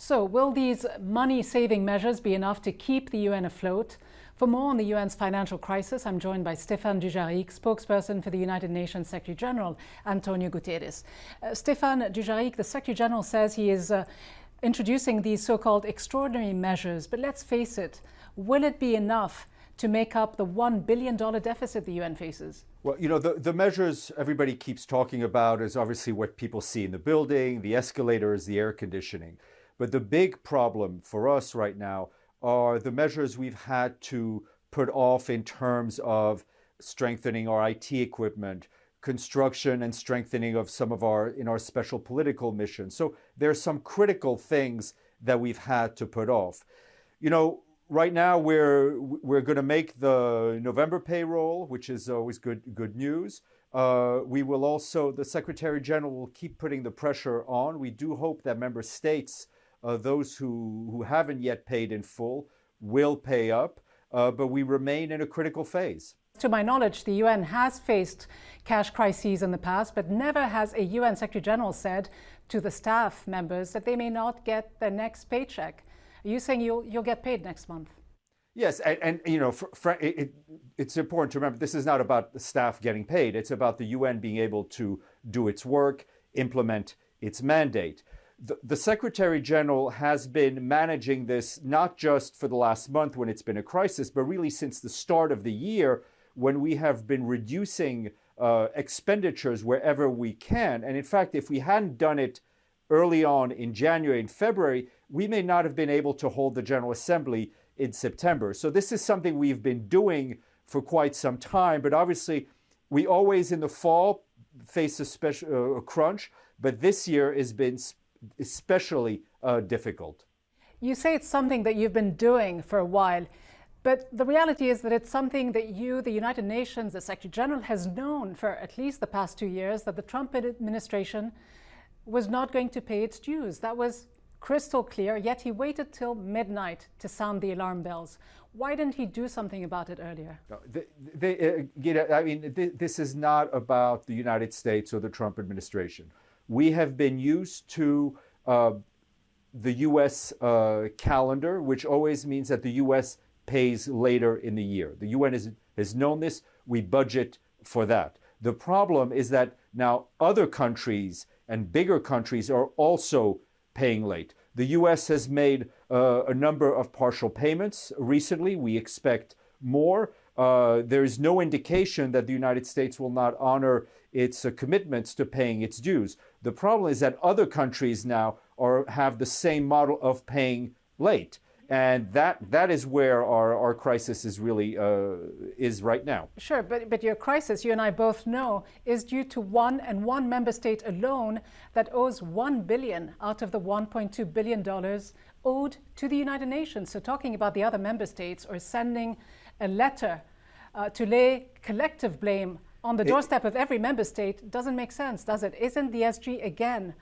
So, will these money-saving measures be enough to keep the UN afloat? For more on the UN's financial crisis, I'm joined by Stephane Dujarric, spokesperson for the United Nations Secretary General, Antonio Guterres. Stephane Dujarric, the Secretary General, says he is introducing these so-called extraordinary measures. But let's face it, will it be enough to make up the $1 billion deficit the UN faces? Well, you know, the measures everybody keeps talking about is obviously what people see in the building, the escalators, the air conditioning. But the big problem for us right now are the measures we've had to put off in terms of strengthening our IT equipment, construction and strengthening of some of our special political missions. So there's some critical things that we've had to put off. You know, right now we're going to make the November payroll, which is always good news. We will also, the Secretary General will keep putting the pressure on. We do hope that member states, those who haven't yet paid in full, will pay up, but we remain in a critical phase. To my knowledge, the UN has faced cash crises in the past, but never has a UN Secretary General said to the staff members that they may not get their next paycheck. Are you saying you'll get paid next month? Yes, and you know, it's important to remember this is not about the staff getting paid. It's about the UN being able to do its work, implement its mandate. The Secretary General has been managing this not just for the last month when it's been a crisis, but really since the start of the year when we have been reducing expenditures wherever we can. And in fact, if we hadn't done it early on in January and February, we may not have been able to hold the General Assembly in September. So this is something we've been doing for quite some time, but obviously we always in the fall face a crunch, but this year has been especially difficult. You say it's something that you've been doing for a while, but the reality is that it's something that you, the United Nations, the Secretary General, has known for at least the past 2 years, that the Trump administration was not going to pay its dues. That was crystal clear, yet he waited till midnight to sound the alarm bells. Why didn't he do something about it earlier? Ghida, I mean, this is not about the United States or the Trump administration. We have been used to the U.S. calendar, which always means that the U.S. pays later in the year. The UN has known this. We budget for that. The problem is that now other countries and bigger countries are also paying late. The U.S. has made a number of partial payments recently. We expect more. There is no indication that the United States will not honor its commitments to paying its dues. The problem is that other countries now have the same model of paying late. And that is where our crisis is really is right now. Sure, but your crisis, you and I both know, is due to one member state alone that owes $1 billion out of the $1.2 billion owed to the United Nations. So talking about the other member states or sending a letter to lay collective blame on the doorstep of every member state doesn't make sense, does it? Isn't the SG again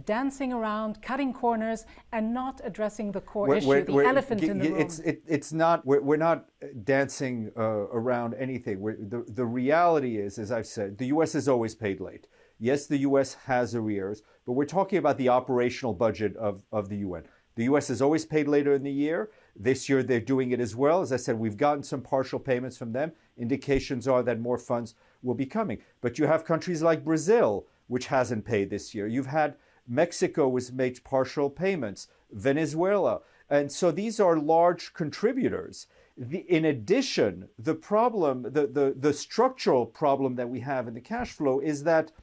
dancing around, cutting corners, and not addressing the core issue, the elephant in the room? It's not. We're not dancing around anything. The reality is, as I've said, the U.S. has always paid late. Yes, the U.S. has arrears, but we're talking about the operational budget of the UN. The U.S. has always paid later in the year. This year, they're doing it as well. As I said, we've gotten some partial payments from them. Indications are that more funds will be coming. But you have countries like Brazil, which hasn't paid this year. You've had Mexico, which made partial payments, Venezuela. And so these are large contributors. In addition, the problem, the structural problem that we have in the cash flow is that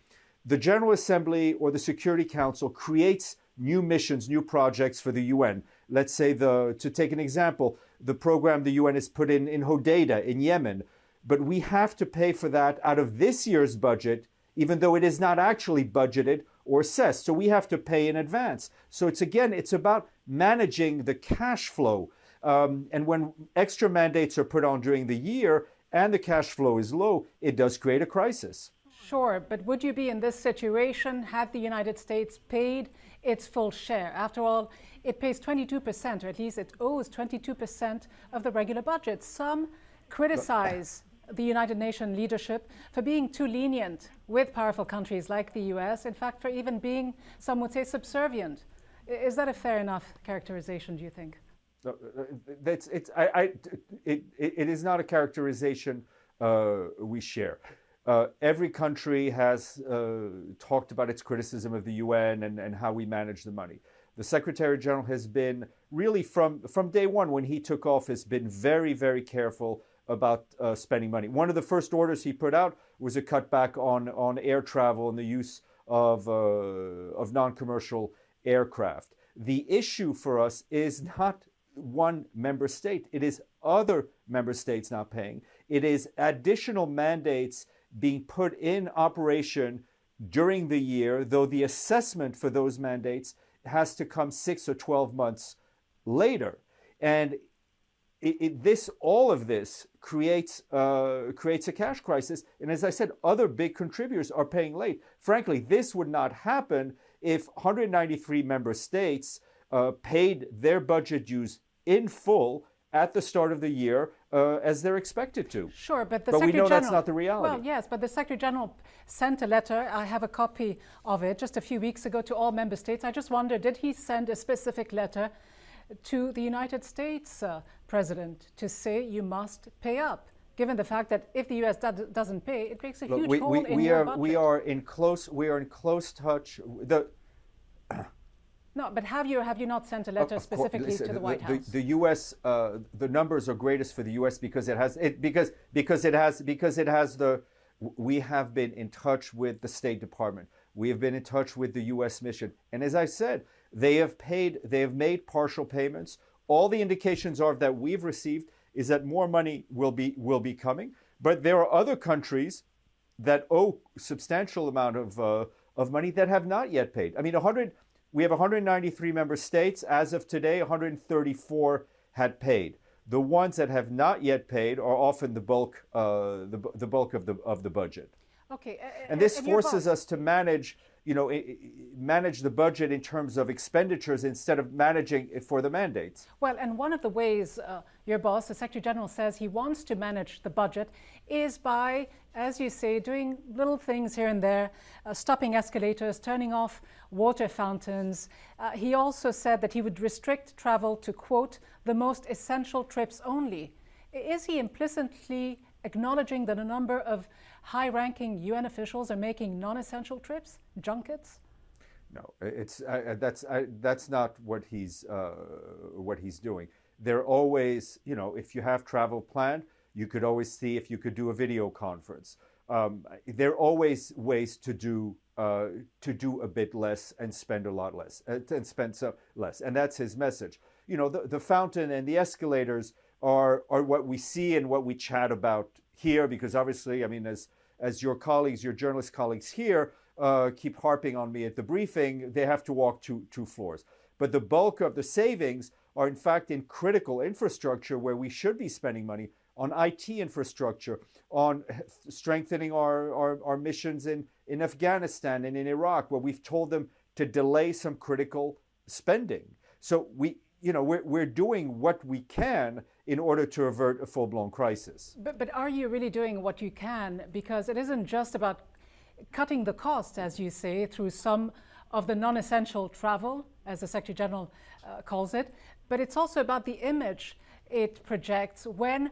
the General Assembly or the Security Council creates new missions, new projects for the UN. Let's say, to take an example, the program the UN has put in Ghida in Yemen. But we have to pay for that out of this year's budget, even though it is not actually budgeted or assessed. So we have to pay in advance. So it's about managing the cash flow. And when extra mandates are put on during the year and the cash flow is low, it does create a crisis. Sure, but would you be in this situation had the United States paid its full share? After all, it pays 22%, or at least it owes 22% of the regular budget. Some criticize the United Nations leadership for being too lenient with powerful countries like the US, in fact, for even being, some would say, subservient Is that a fair enough characterization, do you think? It is not a characterization we share. Every country has talked about its criticism of the UN and how we manage the money. The Secretary General has been really from day one when he took office been very, very careful about spending money. One of the first orders he put out was a cutback on air travel and the use of non-commercial aircraft. The issue for us is not one member state. It is other member states not paying. It is additional mandates being put in operation during the year, though the assessment for those mandates has to come 6 or 12 months later. And all of this creates a cash crisis. And as I said, other big contributors are paying late. Frankly, this would not happen if 193 member states paid their budget dues in full at the start of the year as they're expected to. Sure, but we know General, that's not the reality. Well, yes, but the Secretary General sent a letter, I have a copy of it, just a few weeks ago to all member states. I just wonder, did he send a specific letter to the United States President to say you must pay up? Given the fact that if the U.S. doesn't pay, it makes a huge hole in your budget. We are in close touch. No, but have you not sent a letter specifically to the White House? The U.S. The numbers are greatest for the U.S. because it has the. We have been in touch with the State Department. We have been in touch with the U.S. mission, and as I said, they have paid. They have made partial payments. All the indications are that we've received is that more money will be coming. But there are other countries that owe substantial amount of money that have not yet paid. I mean, we have 193 member states. As of today, 134 had paid. The ones that have not yet paid are often the bulk of the budget. Okay, and this forces us to manage the budget in terms of expenditures instead of managing it for the mandates. Well, and one of the ways your boss, the Secretary General, says he wants to manage the budget is by, as you say, doing little things here and there, stopping escalators, turning off water fountains. He also said that he would restrict travel to, quote, the most essential trips only. Is he implicitly acknowledging that a number of high-ranking UN officials are making non-essential trips, junkets? No, that's not what he's doing. They're always, if you have travel planned, you could always see if you could do a video conference. There are always ways to do a bit less and spend a lot less, less, and that's his message. The fountain and the escalators are what we see and what we chat about here, because obviously, I mean, as your colleagues, your journalist colleagues here keep harping on me at the briefing, they have to walk two floors. But the bulk of the savings are in fact in critical infrastructure where we should be spending money on IT infrastructure, on strengthening our missions in Afghanistan and in Iraq, where we've told them to delay some critical spending. So we're doing what we can in order to avert a full-blown crisis. But are you really doing what you can? Because it isn't just about cutting the costs, as you say, through some of the non-essential travel, as the Secretary General calls it, but it's also about the image it projects when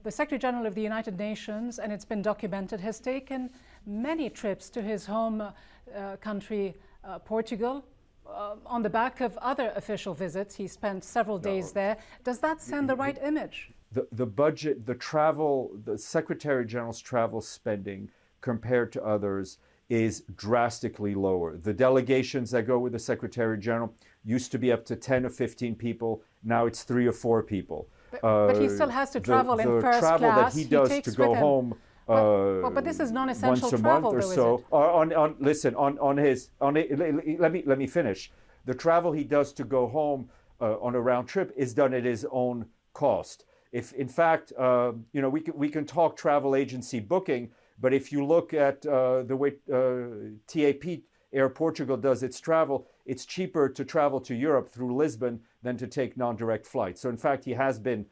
the Secretary General of the United Nations, and it's been documented, has taken many trips to his home country, Portugal, on the back of other official visits. He spent several days there. Does that send the right image? The budget, the travel, the Secretary General's travel spending compared to others is drastically lower. The delegations that go with the Secretary General used to be up to 10 or 15 people. Now it's 3 or 4 people. But he still has to travel in first class. The travel that he does to go home but this is non-essential travel, once a month or so. Let me finish. The travel he does to go home on a round trip is done at his own cost. If in fact, we can talk travel agency booking, but if you look at the way TAP Air Portugal does its travel, it's cheaper to travel to Europe through Lisbon than to take non-direct flights. So in fact, he has been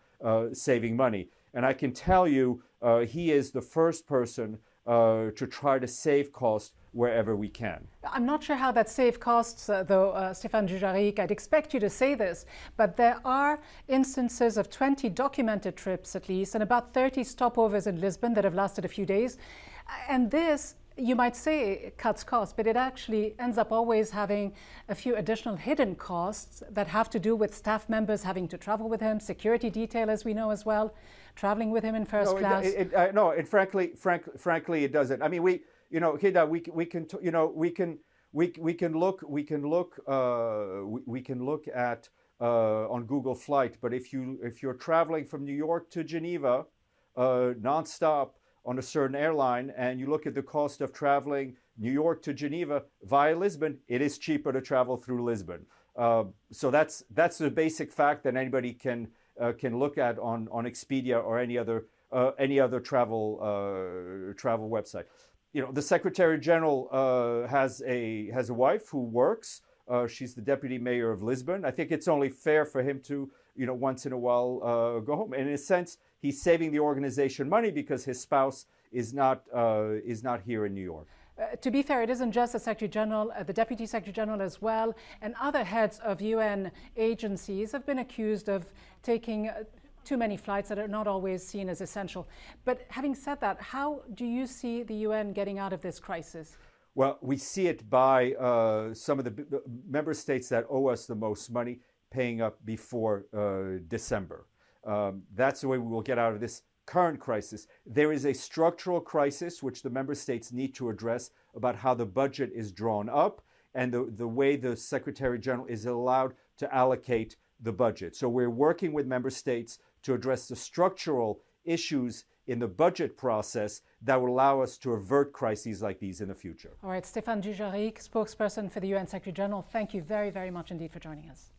saving money. And I can tell you, he is the first person to try to save cost wherever we can. I'm not sure how that saves costs, though, Stephane Dujarric. I'd expect you to say this, but there are instances of 20 documented trips at least, and about 30 stopovers in Lisbon that have lasted a few days. And this, you might say, it cuts costs, but it actually ends up always having a few additional hidden costs that have to do with staff members having to travel with him, security detail, as we know as well, traveling with him in first class. Frankly, it doesn't. I mean, Ghida, we can look at on Google Flight, but if you're traveling from New York to Geneva nonstop on a certain airline, and you look at the cost of traveling New York to Geneva via Lisbon, it is cheaper to travel through Lisbon. So that's the basic fact that anybody can look at on Expedia or any other travel website. The Secretary General has a wife who works. She's the deputy mayor of Lisbon. I think it's only fair for him to, once in a while go home. And in a sense, he's saving the organization money because his spouse is not here in New York. To be fair, it isn't just the Secretary General, the Deputy Secretary General as well, and other heads of UN agencies have been accused of taking too many flights that are not always seen as essential. But having said that, how do you see the UN getting out of this crisis? Well, we see it by some of the member states that owe us the most money paying up before December. That's the way we will get out of this current crisis. There is a structural crisis which the member states need to address about how the budget is drawn up and the way the Secretary General is allowed to allocate the budget. So we're working with member states to address the structural issues in the budget process that will allow us to avert crises like these in the future. All right, Stephane Dujarric, spokesperson for the UN Secretary General, thank you very, very much indeed for joining us.